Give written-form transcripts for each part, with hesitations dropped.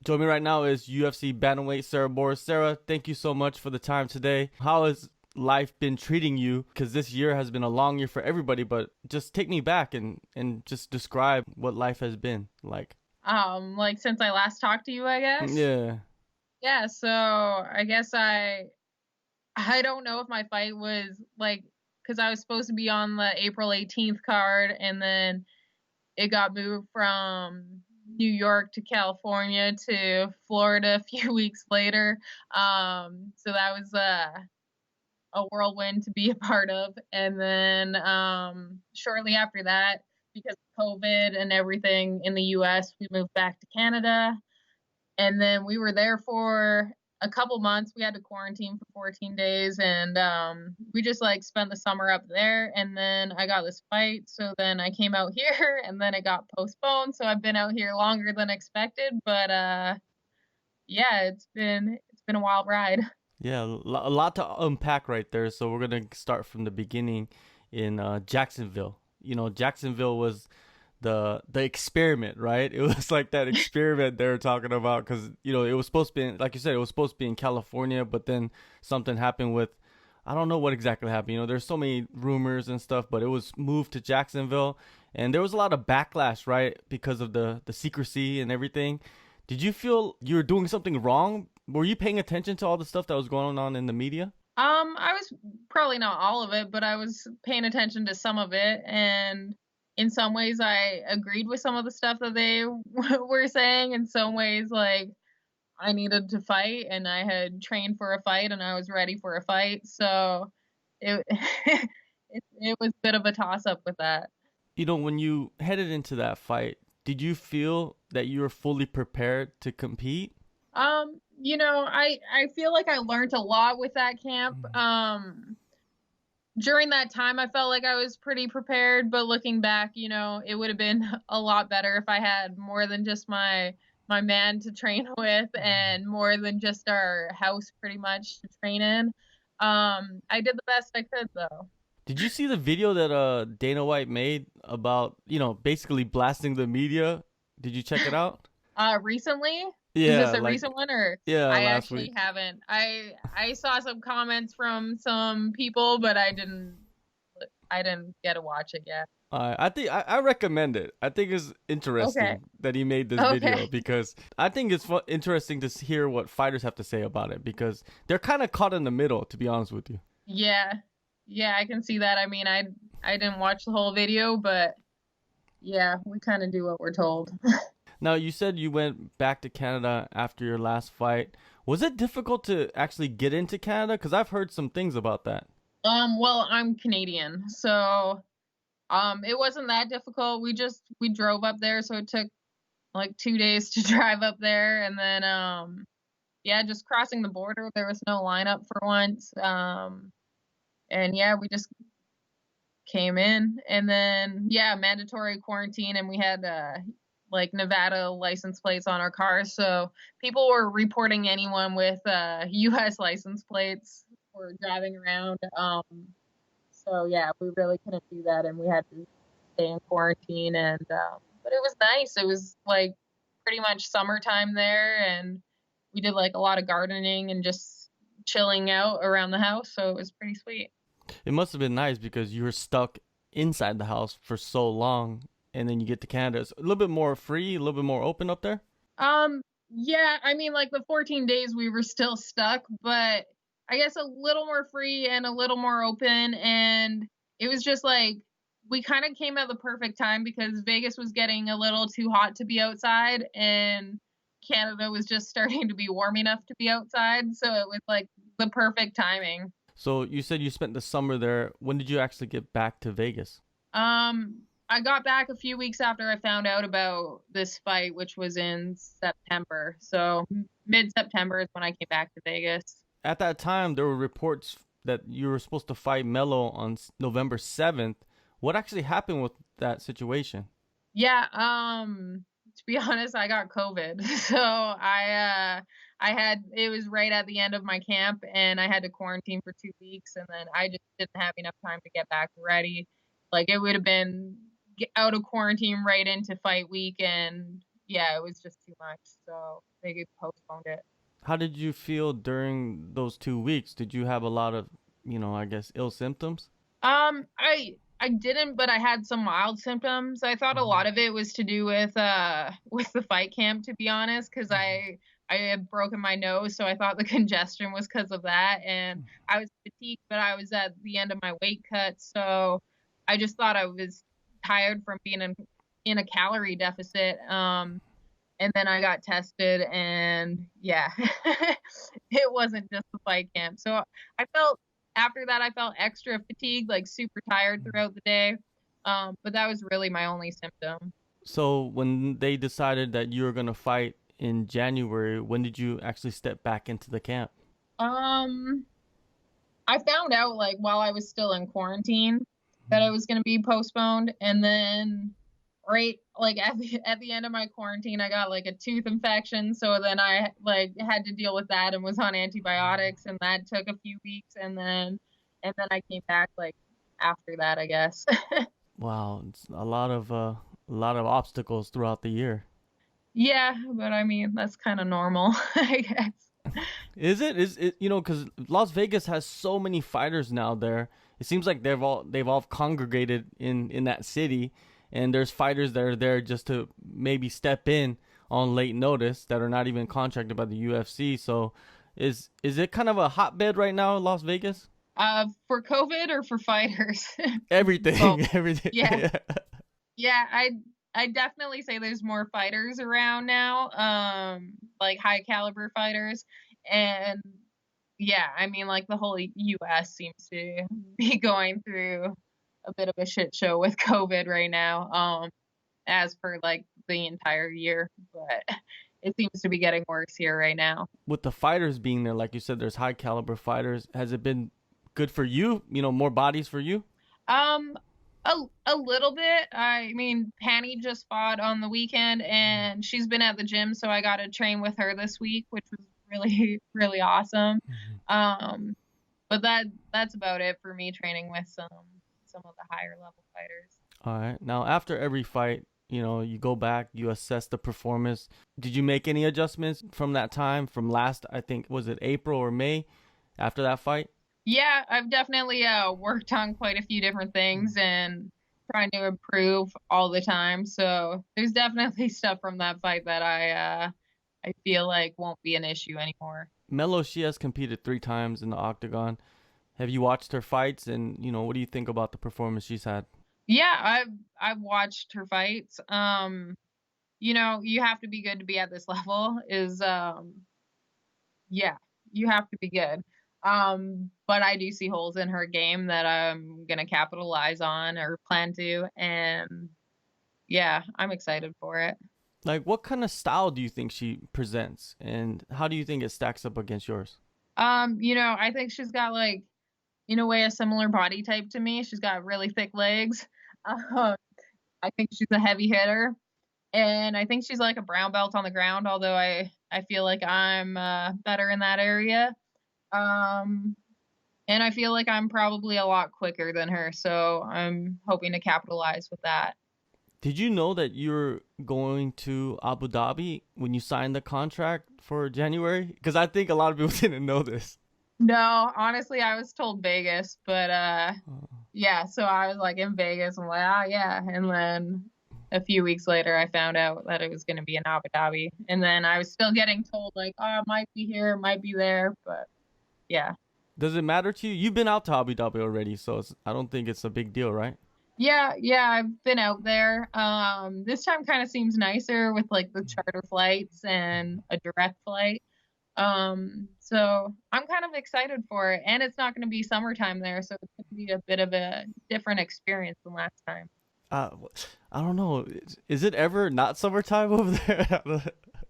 Joining me right now is UFC bantamweight Sarah Moras. Sarah, thank you so much for the time today. How has life been treating you? Because this year has been a long year for everybody, but just take me back and just describe what life has been like. Like since I last talked to you, I guess. Yeah. Yeah, so I guess I don't know if my fight was like because I was supposed to be on the April 18th card, and then it got moved from New York to California to Florida a few weeks later. So that was a whirlwind to be a part of. And then shortly after that, because of COVID and everything in the US, we moved back to Canada. And then we were there for a couple months. We had to quarantine for 14 days, and we just like spent the summer up there. And then I got this fight, so then I came out here, and then it got postponed. So I've been out here longer than expected, but yeah, it's been a wild ride. Yeah, a lot to unpack right there. So we're gonna start from the beginning in Jacksonville. Jacksonville was the experiment, right? It was like that experiment they were talking about because it was supposed to be like you said, it was supposed to be in California, but then something happened with I don't know what exactly happened. There's so many rumors and stuff, but it was moved to Jacksonville, and there was a lot of backlash, right, because of the secrecy and everything. Did you feel you were doing something wrong? Were you paying attention to all the stuff that was going on in the media? I was probably not all of it, but I was paying attention to some of it, and in some ways I agreed with some of the stuff that they were saying. In some ways, like I needed to fight, and I had trained for a fight, and I was ready for a fight. So it it was a bit of a toss up with that. When you headed into that fight, did you feel that you were fully prepared to compete? I feel like I learned a lot with that camp. Mhm. During that time, I felt like I was pretty prepared, but looking back, it would have been a lot better if I had more than just my man to train with and more than just our house pretty much to train in. I did the best I could though. Did you see the video that Dana White made about basically blasting the media? Did you check it out? Recently, is Yeah, this a like recent one or yeah, I last actually week. haven't. I saw some comments from some people, but I didn't get to watch it yet. I think I recommend it. I think it's Okay. interesting that he made this video Okay. because I think it's interesting to hear what fighters have to say about it because they're kind of caught in the middle, to be honest with you. Yeah. Yeah, I can see that. I mean, I didn't watch the whole video, but yeah, we kind of do what we're told. Now, you said you went back to Canada after your last fight. Was it difficult to actually get into Canada? Because I've heard some things about that. Well, I'm Canadian, so it wasn't that difficult. We drove up there, so it took like 2 days to drive up there, and then yeah, just crossing the border. There was no lineup for once. And yeah, we just came in, and then yeah, mandatory quarantine, and we had like Nevada license plates on our cars, so people were reporting anyone with US license plates for driving around. So yeah, we really couldn't do that, and we had to stay in quarantine. And but it was nice. It was like pretty much summertime there, and we did like a lot of gardening and just chilling out around the house, so it was pretty sweet. It must have been nice because you were stuck inside the house for so long, and then you get to Canada. It's a little bit more free, a little bit more open up there. Yeah, I mean, like the 14 days we were still stuck, but I guess a little more free and a little more open. And it was just like we kind of came at the perfect time because Vegas was getting a little too hot to be outside, and Canada was just starting to be warm enough to be outside. So it was like the perfect timing. So you said you spent the summer there. When did you actually get back to Vegas? I got back a few weeks after I found out about this fight, which was in September. So mid September is when I came back to Vegas. At that time, there were reports that you were supposed to fight Melo on November 7th. What actually happened with that situation? Yeah, to be honest, I got COVID. So I had it was right at the end of my camp, and I had to quarantine for 2 weeks, and then I just didn't have enough time to get back ready. Like it would have been out of quarantine right into fight week, and yeah, it was just too much. So they postponed it. How did you feel during those 2 weeks? Did you have a lot of, I guess, ill symptoms? I didn't, but I had some mild symptoms. I thought a lot of it was to do with the fight camp, to be honest, because I had broken my nose, so I thought the congestion was because of that, and I was fatigued, but I was at the end of my weight cut, so I just thought I was tired from being in a calorie deficit. And then I got tested, and yeah, it wasn't just the fight camp. So after that, I felt extra fatigued, like super tired throughout the day. But that was really my only symptom. So when they decided that you were going to fight in January, when did you actually step back into the camp? Um, I found out like while I was still in quarantine that I was going to be postponed, and then right like at the end of my quarantine, I got like a tooth infection, so then I like had to deal with that and was on antibiotics, and that took a few weeks, and then I came back like after that, I guess. Wow, it's a lot of obstacles throughout the year. Yeah, but I mean, that's kind of normal, I guess. Is it? Is it? Because Las Vegas has so many fighters now. There, it seems like they've all congregated in that city, and there's fighters that are there just to maybe step in on late notice that are not even contracted by the UFC. So, is it kind of a hotbed right now in Las Vegas? For COVID or for fighters? Well, Everything, everything. yeah. Yeah, I definitely say there's more fighters around now, like high caliber fighters. And yeah, I mean like the whole US seems to be going through a bit of a shit show with COVID right now, as per like the entire year, but it seems to be getting worse here right now. With the fighters being there, like you said, there's high caliber fighters. Has it been good for you? More bodies for you? Um, a little bit. I mean, Panny just fought on the weekend, and she's been at the gym, so I got to train with her this week, which was really really awesome. Um, but that's about it for me training with some of the higher level fighters. All right. Now, after every fight, you go back, you assess the performance. Did you make any adjustments from that time, from last, I think, was it April or May, after that fight? Yeah, I've definitely worked on quite a few different things and trying to improve all the time. So there's definitely stuff from that fight that I feel like won't be an issue anymore. Melo, she has competed 3 times in the octagon. Have you watched her fights, and what do you think about the performance she's had? Yeah, I've watched her fights. You have to be good to be at this level. Yeah, you have to be good. But I do see holes in her game that I'm gonna capitalize on or plan to, and yeah, I'm excited for it. Like, what kind of style do you think she presents, and how do you think it stacks up against yours? I think she's got like, in a way, a similar body type to me. She's got really thick legs. Um, I think she's a heavy hitter, and I think she's like a brown belt on the ground. Although I feel like I'm better in that area. Um, and I feel like I'm probably a lot quicker than her, so I'm hoping to capitalize with that. Did you know that you're going to Abu Dhabi when you signed the contract for January? Because I think a lot of people didn't know this. No, honestly, I was told Vegas, but Oh. yeah, so I was like in Vegas. I'm like, ah, yeah, and then a few weeks later, I found out that it was going to be in Abu Dhabi, and then I was still getting told like, oh, it might be here, it might be there, but yeah. Does it matter to you? You've been out to Abu Dhabi already, so I don't think it's a big deal, right? Yeah, I've been out there. This time kind of seems nicer with like the charter flights and a direct flight. So I'm kind of excited for it, and it's not going to be summertime there, so it's going to be a bit of a different experience than last time. Uh, I don't know. Is it ever not summertime over there?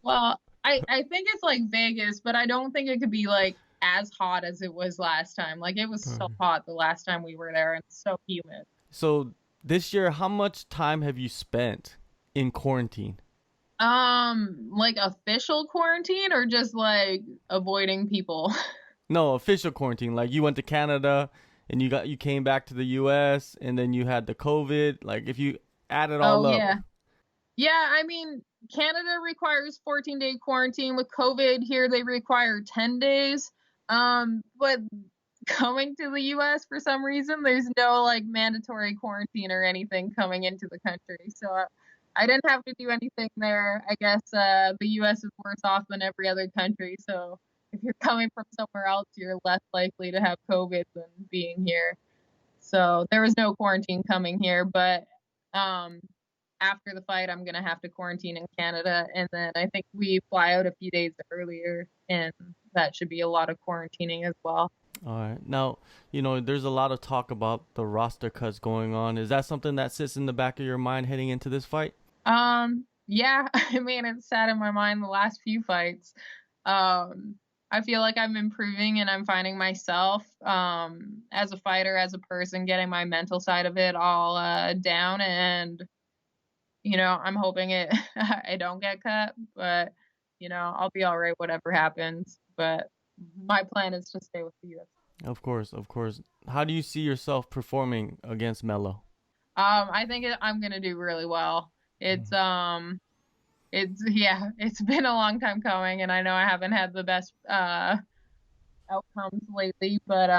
Well, I think it's like Vegas, but I don't think it could be like as hot as it was last time. Like it was so hot the last time we were there and so humid. So this year, how much time have you spent in quarantine? Like official quarantine or just like avoiding people? No, official quarantine. Like you went to Canada and you came back to the US and then you had the COVID. Like if you add it all Oh up. yeah. Yeah, I mean, Canada requires 14-day quarantine. With COVID here, they require 10 days. But coming to the US for some reason, there's no like mandatory quarantine or anything coming into the country. So I didn't have to do anything there. I guess the US is worse off than every other country. So if you're coming from somewhere else, you're less likely to have COVID than being here. So there was no quarantine coming here, but um after the fight, I'm gonna have to quarantine in Canada, and then I think we fly out a few days earlier, and that should be a lot of quarantining as well. All right. Now, there's a lot of talk about the roster cuts going on. Is that something that sits in the back of your mind heading into this fight? Yeah, I mean, it's sat in my mind the last few fights. I feel like I'm improving and I'm finding myself as a fighter, as a person, getting my mental side of it all down, and I'm hoping it I don't get cut, but I'll be all right whatever happens. But my plan is to stay with the UFC. Of course, of course. How do you see yourself performing against Melo? I think I'm gonna do really well. It's yeah, it's been a long time coming, and I know I haven't had the best outcomes lately, but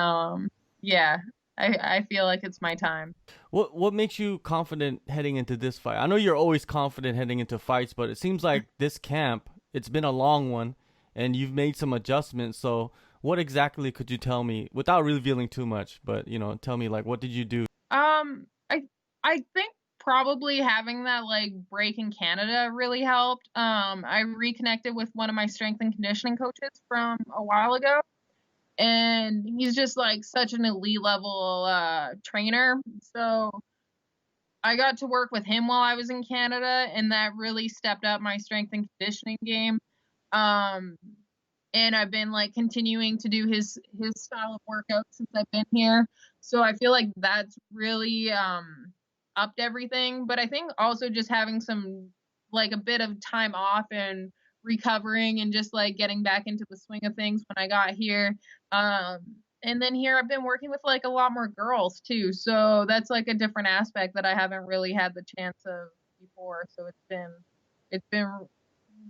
yeah, I feel like it's my time. What makes you confident heading into this fight? I know you're always confident heading into fights, but it seems like this camp, it's been a long one, and you've made some adjustments. So, what exactly could you tell me without revealing too much? But tell me like what did you do? I think probably having that like break in Canada really helped. I reconnected with one of my strength and conditioning coaches from a while ago, and he's just like such an elite level trainer. So I got to work with him while I was in Canada, and that really stepped up my strength and conditioning game. Um, and I've been like continuing to do his style of workout since I've been here. So I feel like that's really upped everything. But I think also just having some like a bit of time off and recovering and just like getting back into the swing of things when I got here. Um, and then here I've been working with like a lot more girls too. So that's like a different aspect that I haven't really had the chance of before. So it's been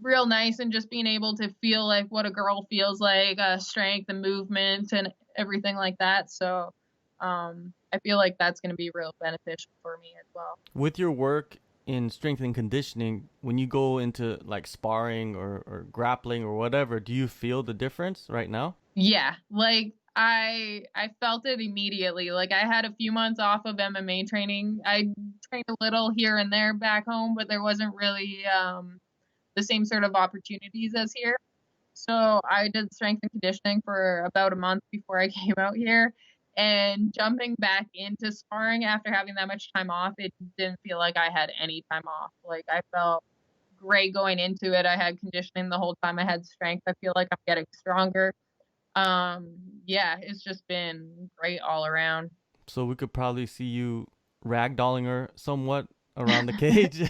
real nice, and just being able to feel like what a girl feels like, strength and movement and everything like that. So I feel like that's going to be real beneficial for me as well. With your work in strength and conditioning, when you go into like sparring or grappling or whatever, do you feel the difference right now? Yeah, like I felt it immediately. Like I had a few months off of MMA training. I trained a little here and there back home, but there wasn't really the same sort of opportunities as here. So I did strength and conditioning for about a month before I came out here. And jumping back into sparring after having that much time off, it didn't feel like I had any time off. Like I felt great going into it. I had conditioning the whole time. I had strength. I feel like I'm getting stronger. Yeah, it's just been great all around. So we could probably see you ragdolling her somewhat around the cage.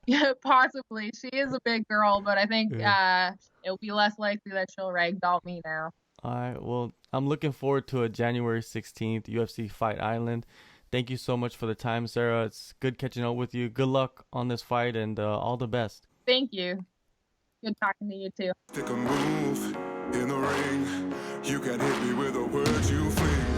Yeah, possibly. She is a big girl, but I think Yeah. it'll be less likely that she'll ragdoll me now. All right. Well, I'm looking forward to a January 16th UFC Fight Island. Thank you so much for the time, Sarah. It's good catching up with you. Good luck on this fight and all the best. Thank you. Good talking to you too. Take a move in the ring. You can hit me with a word you fling.